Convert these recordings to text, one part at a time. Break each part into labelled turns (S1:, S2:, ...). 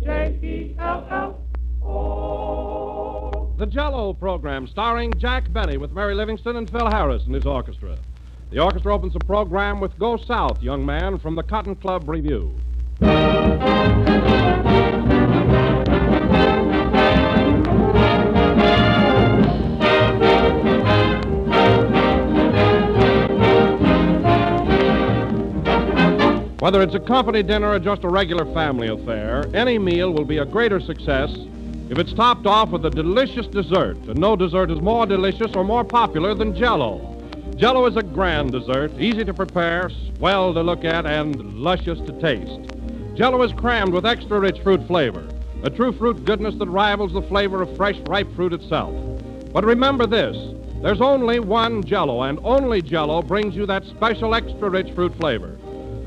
S1: Jello.
S2: The Jello Program, starring Jack Benny with Mary Livingston and Phil Harris and his orchestra. The orchestra opens the program with Go South, Young Man, from the Cotton Club Review. Whether it's a company dinner or just a regular family affair, any meal will be a greater success if it's topped off with a delicious dessert. And no dessert is more delicious or more popular than Jello. Jello is a grand dessert, easy to prepare, swell to look at, and luscious to taste. Jello is crammed with extra rich fruit flavor, a true fruit goodness that rivals the flavor of fresh, ripe fruit itself. But remember this, there's only one Jello, and only Jello brings you that special extra rich fruit flavor.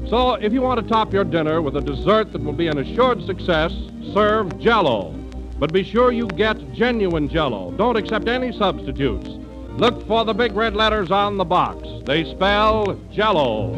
S2: So if you want to top your dinner with a dessert that will be an assured success, serve Jello. But be sure you get genuine Jello. Don't accept any substitutes. Look for the big red letters on the box. They spell Jello.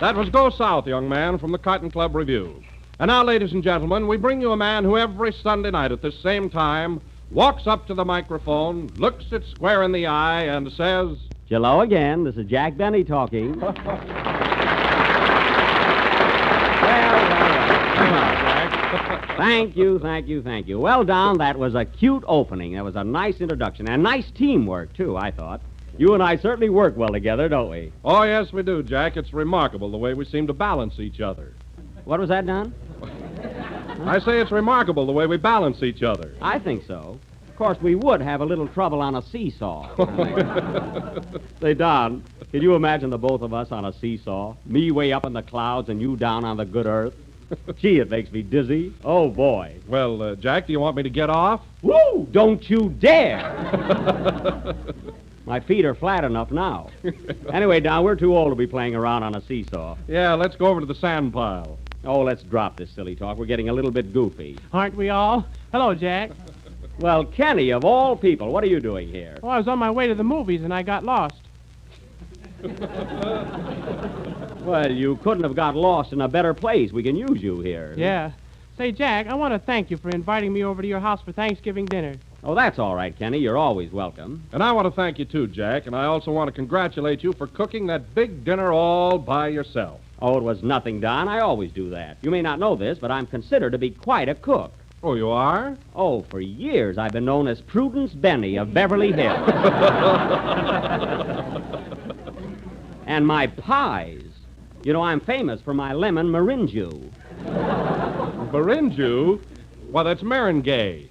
S2: That was Go South, Young Man, from the Cotton Club Review. And now, ladies and gentlemen, we bring you a man who every Sunday night at this same time walks up to the microphone, looks it square in the eye, and says,
S3: Jello again. This is Jack Benny talking.
S2: Well.
S3: Thank you. Well, Don, that was a cute opening. That was a nice introduction. And nice teamwork, too, I thought. You and I certainly work well together, don't we?
S2: Oh, yes, we do, Jack. It's remarkable the way we seem to balance each other.
S3: What was that, Don?
S2: I say it's remarkable the way we balance each other.
S3: I think so. Of course, we would have a little trouble on a seesaw. Say, Don, can you imagine the both of us on a seesaw? Me way up in the clouds and you down on the good earth? Gee, it makes me dizzy. Oh, boy.
S2: Well, Jack, do you want me to get off?
S3: Woo! Don't you dare! My feet are flat enough now. Anyway, Don, we're too old to be playing around on a seesaw.
S2: Yeah, let's go over to the sand pile.
S3: Oh, let's drop this silly talk. We're getting a little bit goofy.
S4: Aren't we all? Hello, Jack.
S3: Well, Kenny, of all people, what are you doing here?
S4: Oh, I was on my way to the movies and I got lost.
S3: Well, you couldn't have got lost in a better place. We can use you here.
S4: Yeah. Say, Jack, I want to thank you for inviting me over to your house for Thanksgiving dinner.
S3: Oh, that's all right, Kenny. You're always welcome.
S2: And I want to thank you, too, Jack, and I also want to congratulate you for cooking that big dinner all by yourself.
S3: Oh, it was nothing, Don. I always do that. You may not know this, but I'm considered to be quite a cook.
S2: Oh, you are?
S3: Oh, for years I've been known as Prudence Benny of Beverly Hills. And my pies. You know, I'm famous for my lemon meringue.
S2: Meringue? Why, that's Marengay.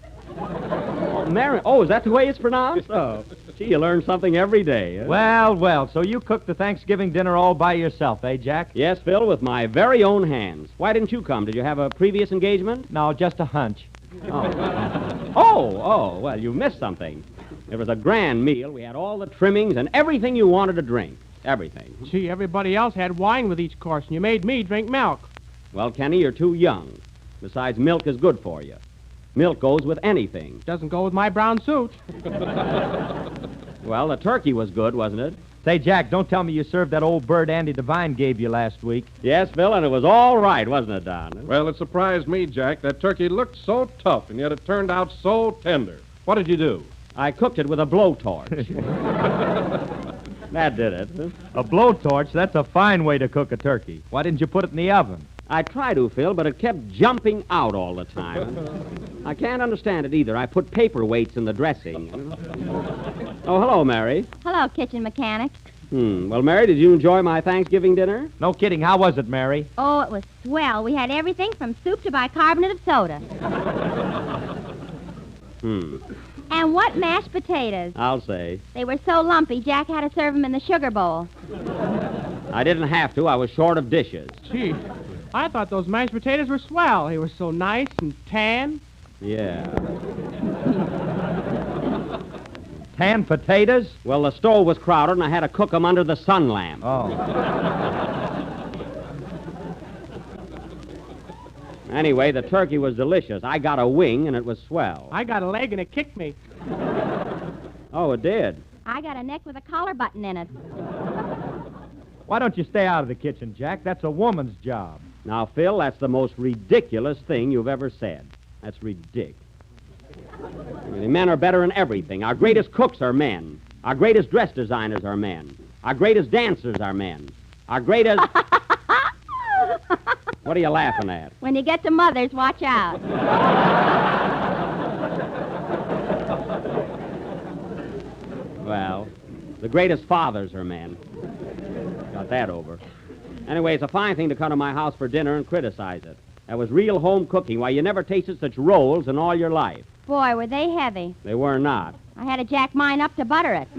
S3: Oh, is that the way it's pronounced? Oh, gee, you learn something every day. Huh?
S5: Well, so you cooked the Thanksgiving dinner all by yourself, eh, Jack?
S3: Yes, Phil, with my very own hands. Why didn't you come? Did you have a previous engagement?
S5: No, just a hunch.
S3: Oh, well, you missed something. It was a grand meal. We had all the trimmings and everything you wanted to drink. Everything.
S4: Gee, everybody else had wine with each course, and you made me drink milk.
S3: Well, Kenny, you're too young. Besides, milk is good for you. Milk goes with anything.
S4: Doesn't go with my brown suit.
S3: Well, the turkey was good, wasn't it?
S5: Say, Jack, don't tell me you served that old bird Andy Devine gave you last week.
S3: Yes, Phil, and it was all right, wasn't it, Don?
S2: Well, it surprised me, Jack. That turkey looked so tough, and yet it turned out so tender. What did you do?
S3: I cooked it with a blowtorch. That did it.
S5: A blowtorch? That's a fine way to cook a turkey. Why didn't you put it in the oven?
S3: I tried to, Phil, but it kept jumping out all the time. I can't understand it either. I put paperweights in the dressing. Oh, hello, Mary.
S6: Hello, kitchen mechanic.
S3: Well, Mary, did you enjoy my Thanksgiving dinner?
S5: No kidding. How was it, Mary?
S6: Oh, it was swell. We had everything from soup to bicarbonate of soda. And what mashed potatoes.
S3: I'll say.
S6: They were so lumpy, Jack had to serve them in the sugar bowl.
S3: I didn't have to. I was short of dishes.
S4: Gee, I thought those mashed potatoes were swell. They were so nice and tan.
S3: Yeah.
S5: Canned potatoes?
S3: Well, the stove was crowded, and I had to cook them under the sun lamp.
S5: Oh.
S3: Anyway, the turkey was delicious. I got a wing, and it was swell.
S4: I got a leg and it kicked me.
S3: Oh, it did?
S6: I got a neck with a collar button in it.
S5: Why don't you stay out of the kitchen, Jack? That's a woman's job.
S3: Now, Phil, that's the most ridiculous thing you've ever said. That's ridiculous. Men are better in everything. Our greatest cooks are men. Our greatest dress designers are men. Our greatest dancers are men. Our greatest... What are you laughing at?
S6: When you get to Mother's, watch out.
S3: Well, the greatest fathers are men. Got that over. Anyway, it's a fine thing to come to my house for dinner and criticize it. That was real home cooking. Why, you never tasted such rolls in all your life.
S6: Boy, were they heavy.
S3: They were not.
S6: I had to jack mine up to butter it.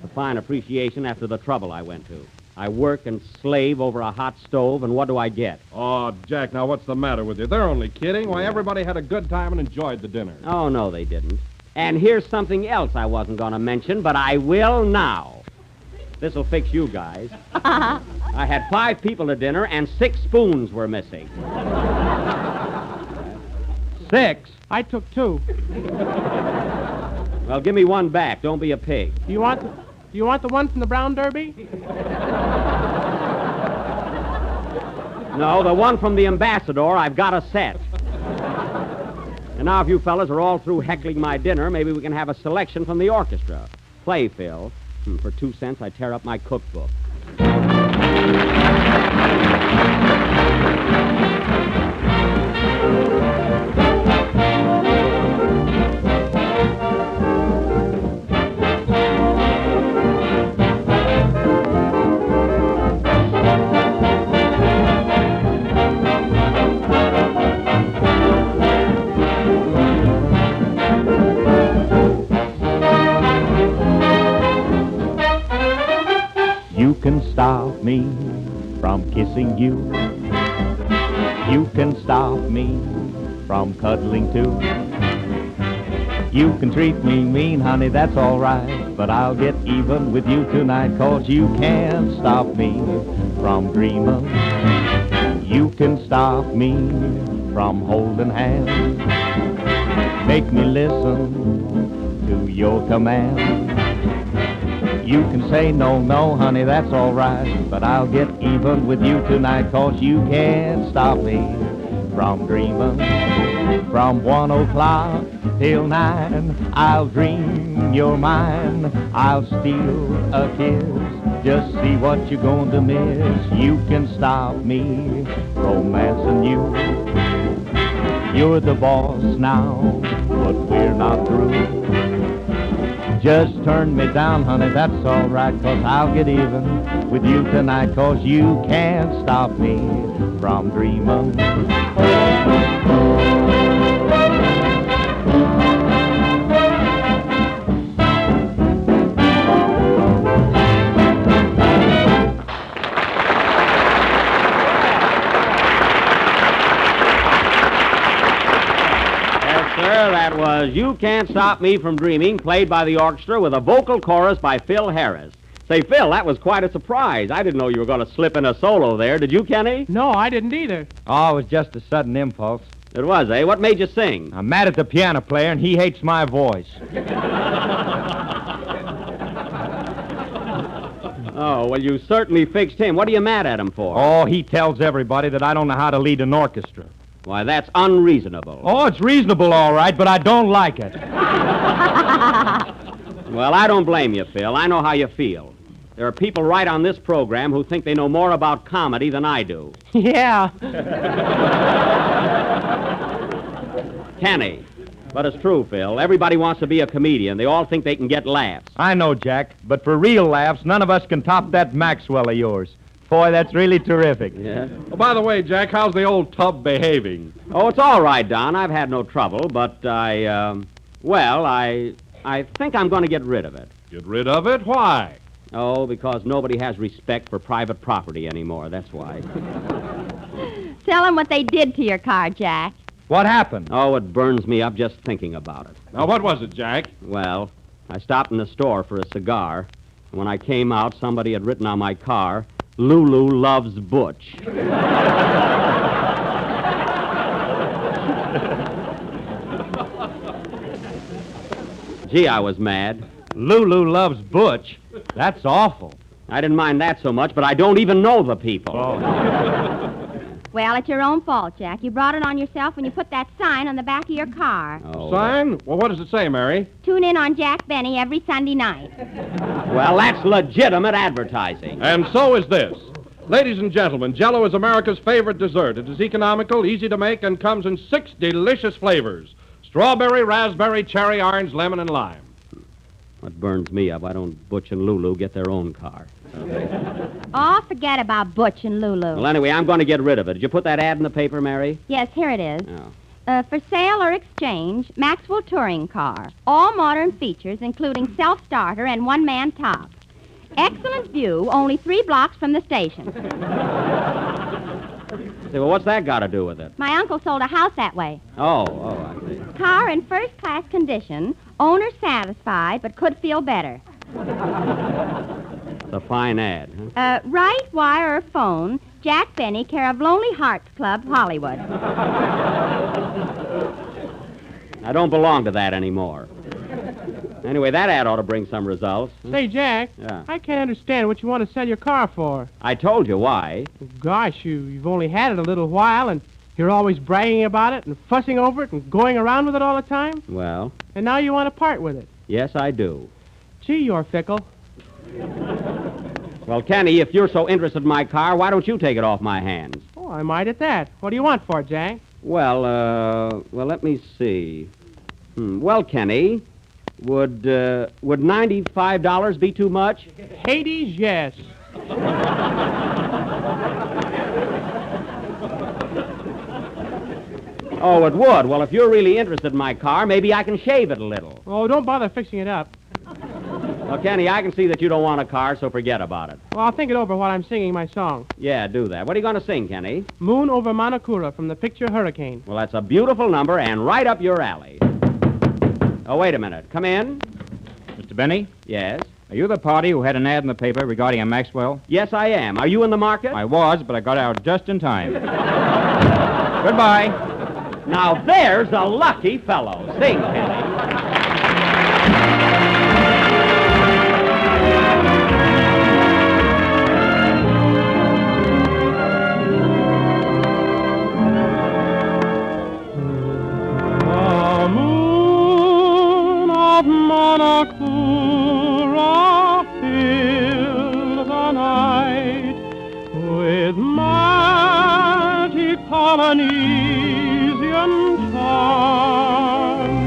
S3: A fine appreciation after the trouble I went to. I work and slave over a hot stove, and what do I get?
S2: Oh, Jack, now what's the matter with you? They're only kidding. Why, everybody had a good time and enjoyed the dinner.
S3: Oh, no, they didn't. And here's something else I wasn't going to mention, but I will now. This'll fix you guys. I had 5 people to dinner, and 6 spoons were missing.
S5: 6?
S4: I took 2.
S3: Well, give me one back. Don't be a pig.
S4: Do you want the one from the Brown Derby?
S3: No, the one from the ambassador, I've got a set. And now if you fellas are all through heckling my dinner, maybe we can have a selection from the orchestra. Play, Phil. For 2 cents, I tear up my cookbook.
S5: You can stop me from kissing you. You can stop me from cuddling too. You can treat me mean, honey, that's all right. But I'll get even with you tonight, 'cause you can't stop me from dreaming. You can stop me from holding hands. Make me listen to your command. You can say no, no, honey, that's all right. But I'll get even with you tonight, 'cause you can't stop me from dreaming. From 1 o'clock till 9, I'll dream you're mine. I'll steal a kiss, just see what you're going to miss. You can stop me romancing you. You're the boss now, but we're not through. Just turn me down, honey, that's all right, 'cause I'll get even with you tonight, 'cause you can't stop me from dreaming.
S3: That was You Can't Stop Me From Dreaming, played by the orchestra with a vocal chorus by Phil Harris. Say, Phil, that was quite a surprise. I didn't know you were going to slip in a solo there. Did you, Kenny?
S4: No, I didn't either.
S5: Oh, it was just a sudden impulse.
S3: It was, eh? What made you sing?
S5: I'm mad at the piano player, and he hates my voice.
S3: Oh, well, you certainly fixed him. What are you mad at him for?
S5: Oh, he tells everybody that I don't know how to lead an orchestra.
S3: Why, that's unreasonable.
S5: Oh, it's reasonable, all right, but I don't like it.
S3: Well, I don't blame you, Phil. I know how you feel. There are people right on this program who think they know more about comedy than I do.
S4: Yeah.
S3: Kenny. But it's true, Phil. Everybody wants to be a comedian. They all think they can get laughs.
S5: I know, Jack, but for real laughs, none of us can top that Maxwell of yours. Boy, that's really terrific.
S3: Yeah?
S2: Oh, by the way, Jack, how's the old tub behaving?
S3: Oh, it's all right, Don. I've had no trouble, but I think I'm going to get rid of it.
S2: Get rid of it? Why?
S3: Oh, because nobody has respect for private property anymore. That's why.
S6: Tell them what they did to your car, Jack.
S5: What happened?
S3: Oh, it burns me up just thinking about it.
S2: Now, what was it, Jack?
S3: Well, I stopped in the store for a cigar, and when I came out, somebody had written on my car, Lulu loves Butch. Gee, I was mad.
S5: Lulu loves Butch. That's awful.
S3: I didn't mind that so much, but I don't even know the people.
S6: Well, it's your own fault, Jack. You brought it on yourself when you put that sign on the back of your car.
S3: Oh,
S2: Sign? Well, what does it say, Mary?
S6: Tune in on Jack Benny every Sunday night.
S3: well, that's legitimate advertising.
S2: And so is this. Ladies and gentlemen, Jello is America's favorite dessert. It is economical, easy to make, and comes in 6 delicious flavors. Strawberry, raspberry, cherry, orange, lemon, and lime.
S3: What burns me up, why don't Butch and Lulu get their own car?
S6: Oh, forget about Butch and Lulu.
S3: Well, anyway, I'm going to get rid of it. Did you put that ad in the paper, Mary?
S6: Yes, here it is.
S3: Oh.
S6: For sale or exchange, Maxwell Touring Car. All modern features, including self-starter and one-man top. Excellent view, only 3 blocks from the station.
S3: Say, well, what's that got to do with it?
S6: My uncle sold a house that way.
S3: Oh, I see.
S6: Car in first-class condition, owner satisfied, but could feel better.
S3: It's a fine ad, huh?
S6: Write, wire, or phone, Jack Benny, care of Lonely Hearts Club, Hollywood.
S3: I don't belong to that anymore. Anyway, that ad ought to bring some results.
S4: Say, Jack,
S3: Yeah.
S4: I can't understand what you want to sell your car for.
S3: I told you why.
S4: Gosh, you've only had it a little while, and you're always bragging about it and fussing over it and going around with it all the time.
S3: Well,
S4: And now you want to part with it.
S3: yes, I do.
S4: Gee, you're fickle.
S3: Well, Kenny, if you're so interested in my car, why don't you take it off my hands?
S4: Oh, I might at that. What do you want for it, Jack?
S3: Well, let me see. Well, Kenny, would $95 be too much?
S4: Hades, yes.
S3: Oh, it would. Well, if you're really interested in my car, maybe I can shave it a little.
S4: Oh, don't bother fixing it up.
S3: Well, Kenny, I can see that you don't want a car, so forget about it.
S4: Well, I'll think it over while I'm singing my song.
S3: Yeah, do that. What are you going to sing, Kenny?
S4: Moon over Manakura from the picture Hurricane.
S3: Well, that's a beautiful number and right up your alley. Oh, wait a minute. Come in.
S5: Mr. Benny,
S3: Yes.
S5: are you the party who had an ad in the paper regarding a Maxwell?
S3: Yes, I am. Are you in the market?
S5: I was, but I got out just in time. Goodbye.
S3: Now, there's a lucky fellow. Sing, Kenny.
S4: The moon of Manakura filled the night with magic Polynesian charms.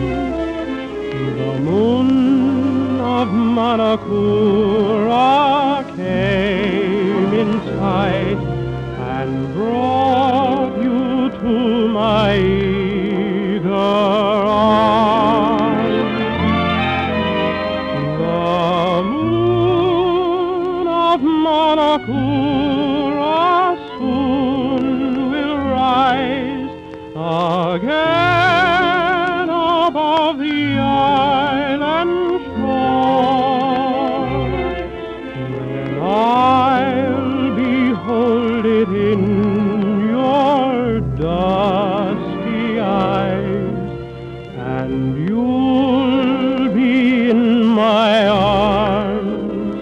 S4: The moon of Manakura came in sight and brought you to my eager arms. The moon of Manakura soon will rise again above the island shore. Then I'll behold it in your dusky eyes, and you'll be in my arms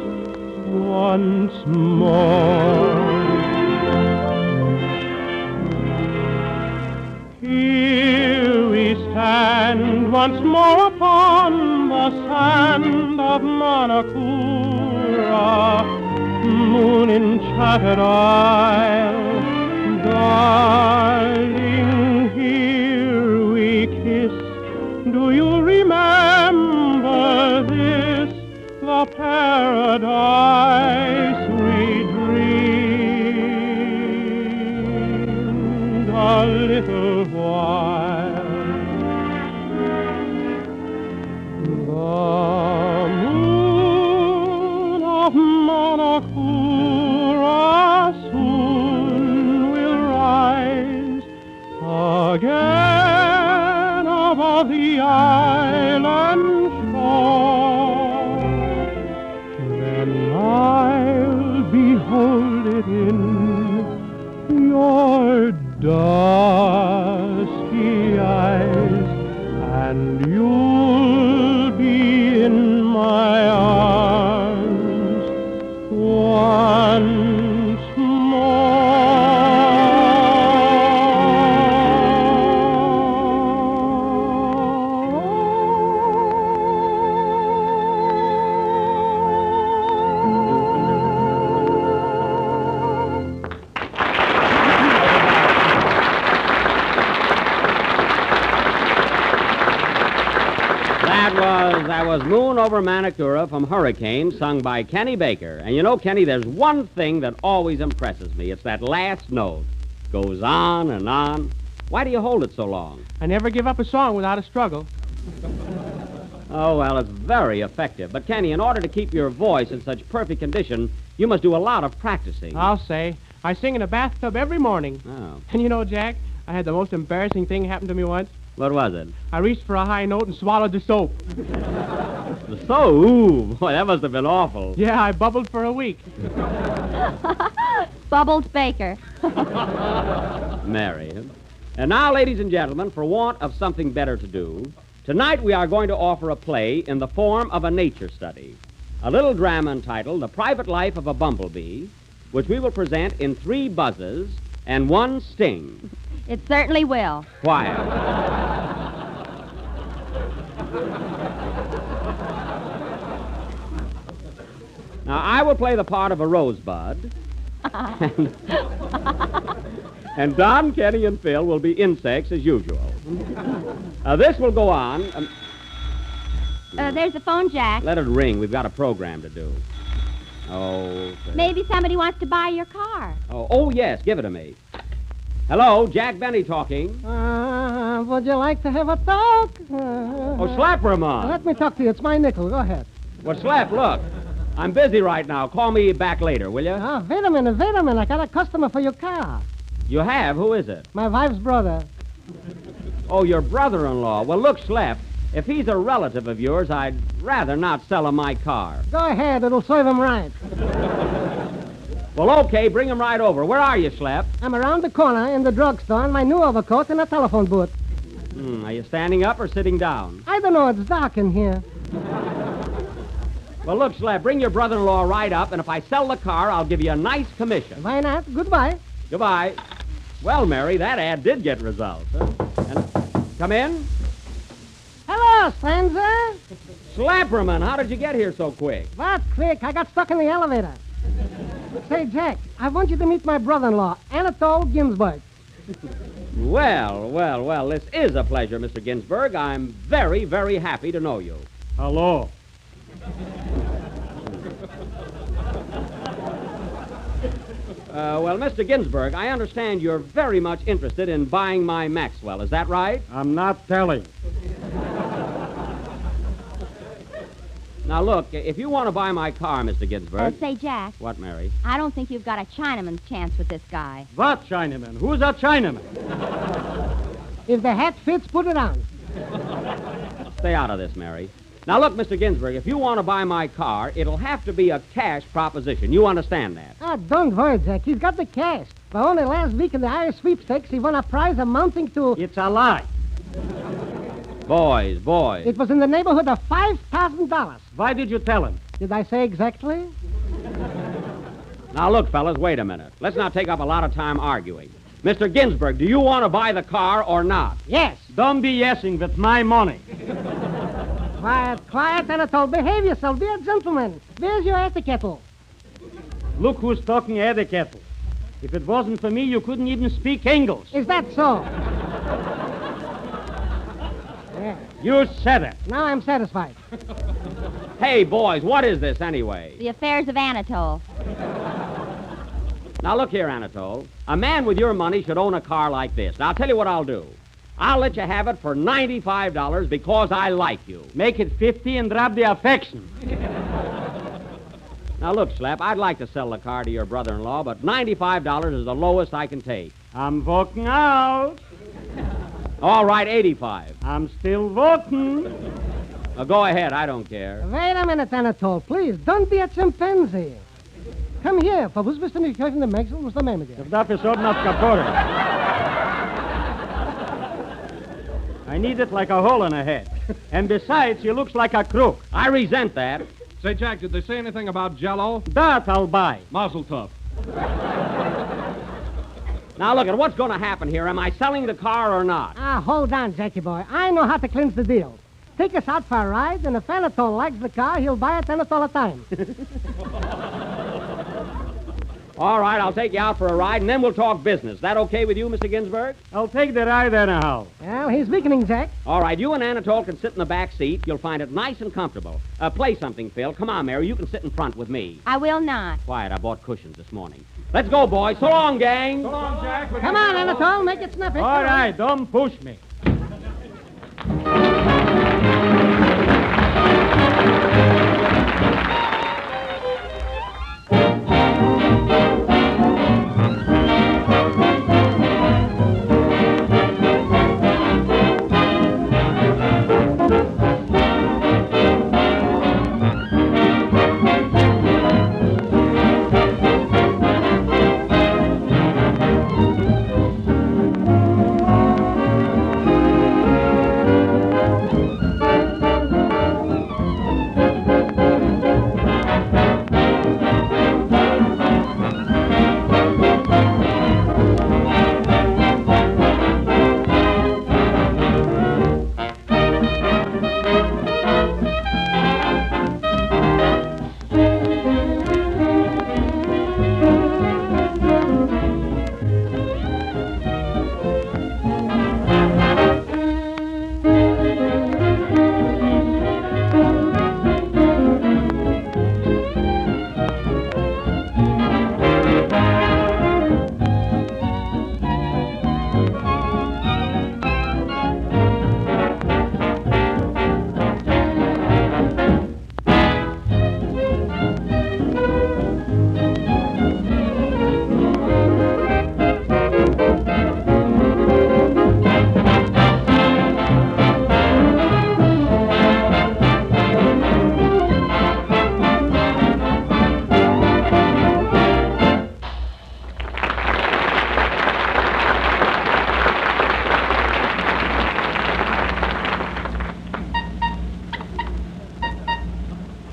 S4: once more. Here we stand once more upon the sand of Manakura, moon enchanted isle. Darling, here we kiss. Do you remember this, the paradise we dreamed a little while? The moon of Manakura soon will rise again
S3: Moon Over Manicura from Hurricane, sung by Kenny Baker. And you know, Kenny, there's one thing that always impresses me. It's that last note. Goes on and on. Why do you hold it so long?
S4: I never give up a song without a struggle.
S3: Oh, well, it's very effective. But, Kenny, in order to keep your voice in such perfect condition, you must do a lot of practicing.
S4: I'll say. I sing in a bathtub every morning.
S3: Oh.
S4: And you know, Jack, I had the most embarrassing thing happen to me once.
S3: What was it?
S4: I reached for a high note and swallowed the soap.
S3: Ooh, boy, that must have been awful.
S4: Yeah, I bubbled for a week.
S6: Bubbles Baker.
S3: Mary. And now, ladies and gentlemen, for want of something better to do, tonight we are going to offer a play in the form of a nature study. A little drama entitled The Private Life of a Bumblebee, which we will present in 3 buzzes and 1 sting.
S6: It certainly will.
S3: Quiet. Now, I will play the part of a rosebud. And Don, Kenny, and Phil will be insects as usual. This will go on.
S6: There's the phone, Jack.
S3: Let it ring. We've got a program to do. Oh.
S6: Maybe somebody wants to buy your car.
S3: Oh, yes. Give it to me. Hello, Jack Benny talking.
S1: Would you like to have a talk?
S3: Oh, Slap Ramon.
S1: Let me talk to you. It's my nickel. Go ahead.
S3: Well, Slap, look. I'm busy right now. Call me back later, will you?
S1: Wait a minute. I got a customer for your car.
S3: You have? Who is it?
S1: My wife's brother.
S3: Oh, your brother-in-law. Well, look, Slap, if he's a relative of yours, I'd rather not sell him my car.
S1: Go ahead. It'll serve him right.
S3: Well, okay, bring him right over. Where are you, Slap?
S1: I'm around the corner in the drugstore in my new overcoat and a telephone booth.
S3: Are you standing up or sitting down?
S1: I don't know. It's dark in here.
S3: Well, look, Slap, bring your brother-in-law right up, and if I sell the car, I'll give you a nice commission.
S1: Why not? Goodbye.
S3: Goodbye. Well, Mary, that ad did get results. Huh? And come in.
S1: Hello, stranger.
S3: Slapperman, how did you get here so quick?
S1: What quick? I got stuck in the elevator. Say, Jack, I want you to meet my brother-in-law, Anatole Ginsburg.
S3: Well, this is a pleasure, Mr. Ginsburg. I'm very, very happy to know you.
S5: Hello.
S3: Well, Mr. Ginsburg, I understand you're very much interested in buying my Maxwell. Is that right?
S5: I'm not telling.
S3: Now, look, if you want to buy my car, Mr. Ginsburg...
S6: Say, Jack,
S3: What, Mary?
S6: I don't think you've got a Chinaman's chance with this guy.
S5: What Chinaman? Who's that Chinaman?
S1: If the hat fits, put it on.
S3: Stay out of this, Mary. Now, look, Mr. Ginsburg, if you want to buy my car, it'll have to be a cash proposition. You understand that?
S1: Don't worry, Jack. He's got the cash. But only last week in the Irish sweepstakes, he won a prize amounting to...
S5: It's a lie.
S3: Boys.
S1: It was in the neighborhood of $5,000.
S5: Why did you tell him?
S1: Did I say exactly?
S3: Now, look, fellas, wait a minute. Let's not take up a lot of time arguing. Mr. Ginsburg, do you want to buy the car or not?
S1: Yes.
S5: Don't be yesing with my money.
S1: Quiet, Anatole. Behave yourself. Be a gentleman. Where's your etiquette?
S5: Look who's talking etiquette. If it wasn't for me, you couldn't even speak English.
S1: Is that so? Yeah.
S5: You said it.
S1: Now I'm satisfied.
S3: Hey, boys, what is this anyway?
S6: The affairs of Anatole.
S3: Now, look here, Anatole. A man with your money should own a car like this. Now, I'll tell you what I'll do. I'll let you have it for $95 because I like you.
S5: Make it 50 and drop the affection.
S3: Now, look, Slap, I'd like to sell the car to your brother-in-law, but $95 is the lowest I can take.
S5: I'm walking out.
S3: All right, $85.
S5: I'm still walking.
S3: Now, go ahead, I don't care.
S1: Wait a minute, Anatole. Please, don't be a chimpanzee. Come here. Verwoes bist du nicht in de Maxwell? What's the name again?
S5: Ik darf es not kapotten. I need it like a hole in a head. And besides, he looks like a crook.
S3: I resent that.
S2: Say, Jack, did they say anything about Jello?
S5: That I'll buy.
S2: Mazel tov.
S3: Now, look at what's going to happen here. Am I selling the car or not?
S1: Hold on, Jackie boy. I know how to clinch the deal. Take us out for a ride, and if Anatole likes the car, he'll buy it 10 at a time.
S3: All right, I'll take you out for a ride, and then we'll talk business. That okay with you, Mr. Ginsburg?
S4: I'll take the ride anyhow.
S1: Well, he's weakening, Jack.
S3: All right, you and Anatole can sit in the back seat. You'll find it nice and comfortable. Play something, Phil. Come on, Mary. You can sit in front with me.
S6: I will not.
S3: Quiet, I bought cushions this morning. Let's go, boys. So long, gang.
S4: So long, Jack.
S1: Come on, Anatole, make it snappy.
S4: All right, don't push me.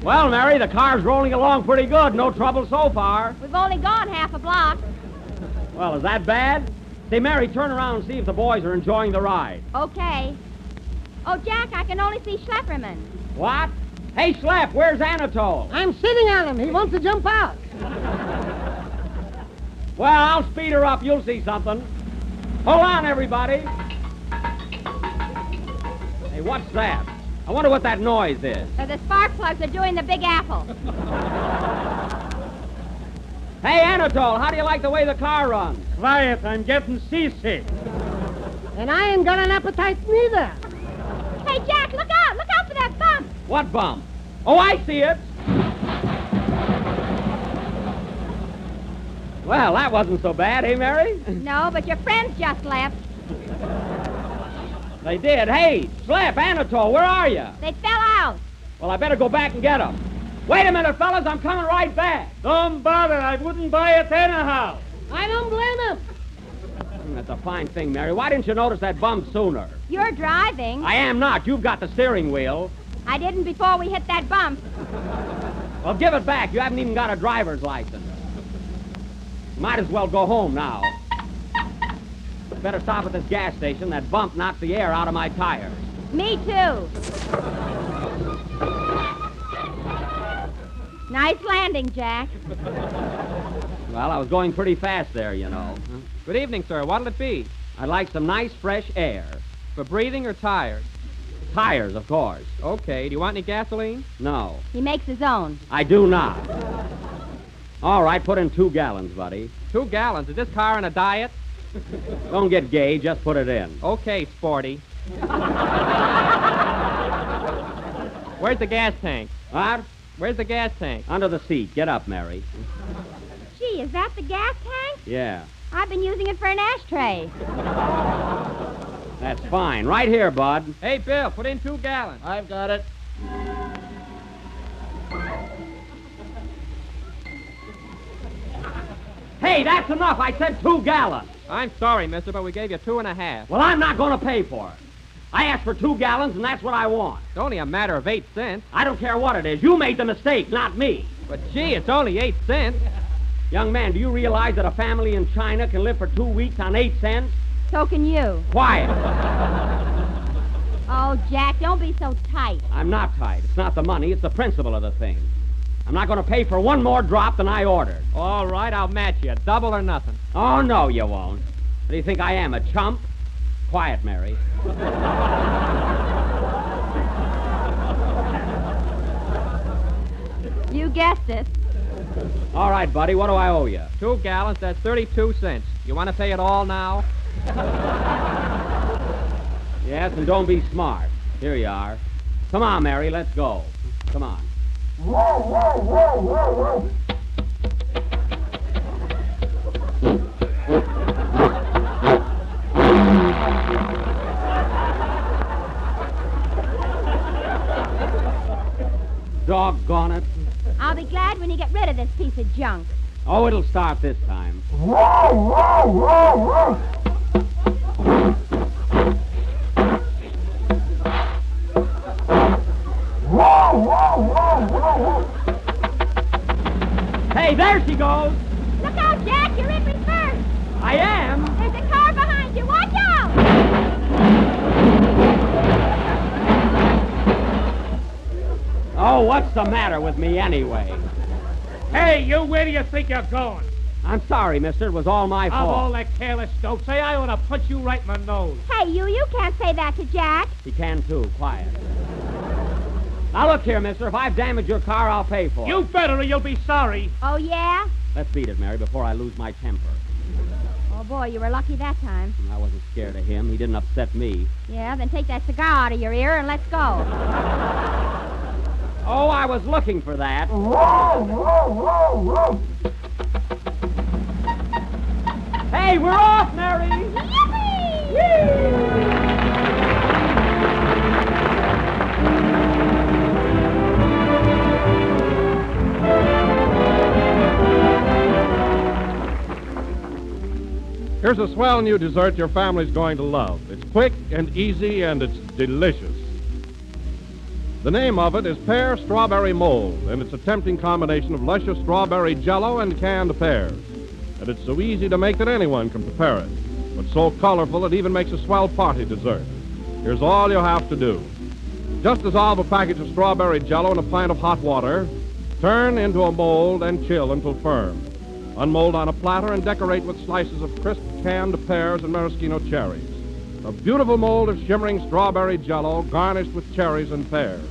S3: Well, Mary, the car's rolling along pretty good. No trouble so far.
S6: We've only gone half a block.
S3: Well, is that bad? Say, Mary, turn around and see if the boys are enjoying the ride.
S6: Okay. Oh, Jack, I can only see Schlepperman.
S3: What? Hey, Schlep, where's Anatole?
S1: I'm sitting on him. He wants to jump out.
S3: Well, I'll speed her up. You'll see something. Hold on, everybody. Hey, what's that? I wonder what that noise is.
S6: The spark plugs are doing the Big Apple.
S3: Hey, Anatole, how do you like the way the car runs?
S4: Quiet, I'm getting seasick.
S1: And I ain't got an appetite neither.
S6: Hey, Jack, look out! Look out for that bump!
S3: What bump? Oh, I see it. Well, that wasn't so bad, eh, Mary?
S6: No, but your friends just left.
S3: They did. Hey, Schlep, Anatole, where are you?
S6: They fell out.
S3: Well, I better go back and get them. Wait a minute, fellas, I'm coming right back.
S4: Don't bother, I wouldn't buy it anyhow.
S1: I don't blame him.
S3: That's a fine thing, Mary. Why didn't you notice that bump sooner?
S6: You're driving.
S3: I am not. You've got the steering wheel.
S6: I didn't before we hit that bump.
S3: Well, give it back. You haven't even got a driver's license. Might as well go home now. Better stop at this gas station. That bump knocked the air out of my tires.
S6: Me too. Nice landing, Jack.
S3: Well, I was going pretty fast there, you know.
S7: Good evening, sir. What'll it be?
S3: I'd like some nice, fresh air.
S7: For breathing or tires?
S3: Tires, of course.
S7: Okay. Do you want any gasoline?
S3: No,
S6: He makes his own.
S3: I do not. All right, put in 2 gallons, buddy.
S7: 2 gallons. Is this car on a diet?
S3: Don't get gay, just put it in.
S7: Okay, sporty. Where's the gas tank?
S3: What?
S7: Where's the gas tank?
S3: Under the seat. Get up, Mary.
S6: Gee, is that the gas tank?
S3: Yeah,
S6: I've been using it for an ashtray.
S3: that's fine. Right here, bud.
S7: Hey, Bill, put in 2 gallons.
S1: I've got it.
S3: Hey, that's enough. I said 2 gallons.
S7: I'm sorry, mister, but we gave you 2.5.
S3: Well, I'm not going to pay for it. I asked for 2 gallons, and that's what I want.
S7: It's only a matter of 8 cents.
S3: I don't care what it is. You made the mistake, not me.
S7: But, gee, it's only 8 cents.
S3: Young man, do you realize that a family in China can live for 2 weeks on 8 cents?
S6: So can you.
S3: Quiet.
S6: Oh, Jack, don't be so tight.
S3: I'm not tight. It's not the money. It's the principle of the thing. I'm not going to pay for one more drop than I ordered.
S7: All right, I'll match you. Double or nothing.
S3: Oh, no, you won't. What do you think I am, a chump? Quiet, Mary.
S6: You guessed it.
S3: All right, buddy, what do I owe you?
S7: 2 gallons, that's 32 cents. You want to pay it all now?
S3: Yes, and don't be smart. Here you are. Come on, Mary, let's go. Come on. Doggone it.
S6: I'll be glad when you get rid of this piece of junk.
S3: Oh, it'll start this time. Hey, there she goes.
S6: Look out, Jack, you're in reverse.
S3: I am.
S6: There's a car behind you. Watch out!
S3: Oh, what's the matter with me anyway?
S8: Hey, you, where do you think you're going?
S3: I'm sorry, mister. It was all my
S8: Of
S3: fault.
S8: all that careless dope, say I ought to punch you right in the nose.
S6: Hey, you can't say that to Jack.
S3: He can, too. Quiet. Now, look here, mister. If I've damaged your car, I'll pay for it.
S8: You better or you'll be sorry.
S6: Oh, yeah?
S3: Let's beat it, Mary, before I lose my temper.
S6: Oh, boy, you were lucky that time.
S3: I wasn't scared of him. He didn't upset me.
S6: Yeah, then take that cigar out of your ear and let's go.
S3: Oh, I was looking for that. Hey, we're off, Mary!
S2: Here's a swell new dessert your family's going to love. It's quick and easy, and it's delicious. The name of it is Pear Strawberry Mold, and it's a tempting combination of luscious strawberry jello and canned pears. And it's so easy to make that anyone can prepare it, but so colorful it even makes a swell party dessert. Here's all you have to do. Just dissolve a package of strawberry jello in a pint of hot water, turn into a mold, and chill until firm. Unmold on a platter and decorate with slices of crisp canned pears and maraschino cherries. A beautiful mold of shimmering strawberry jello garnished with cherries and pears.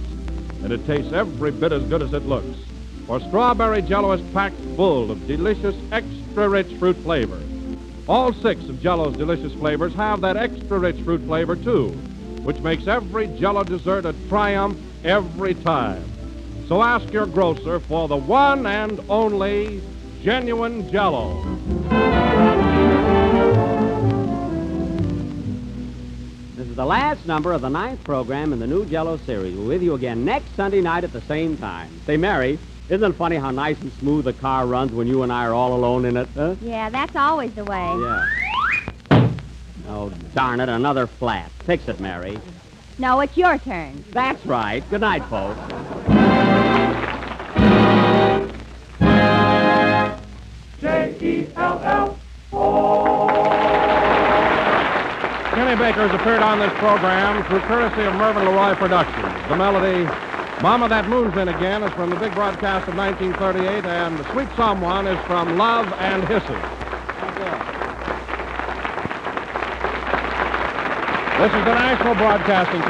S2: And it tastes every bit as good as it looks. For strawberry jello is packed full of delicious, extra-rich fruit flavor. All 6 of Jello's delicious flavors have that extra-rich fruit flavor, too, which makes every Jello dessert a triumph every time. So ask your grocer for the one and only genuine Jello.
S3: This is the last number of the 9th program in the new Jello series. We're with you again next Sunday night at the same time. Say, Mary, isn't it funny how nice and smooth the car runs when you and I are all alone in it, huh?
S6: Yeah, that's always the way.
S3: Yeah. Oh, darn it, another flat. Fix it, Mary.
S6: No, it's your turn.
S3: That's right. Good night, folks.
S2: Kenny Baker's appeared on this program through courtesy of Mervyn LeRoy Productions. The melody, Mama That Moon's In Again, is from the big broadcast of 1938, and Sweet Someone is from Love and Hisses. This is the National Broadcasting Company.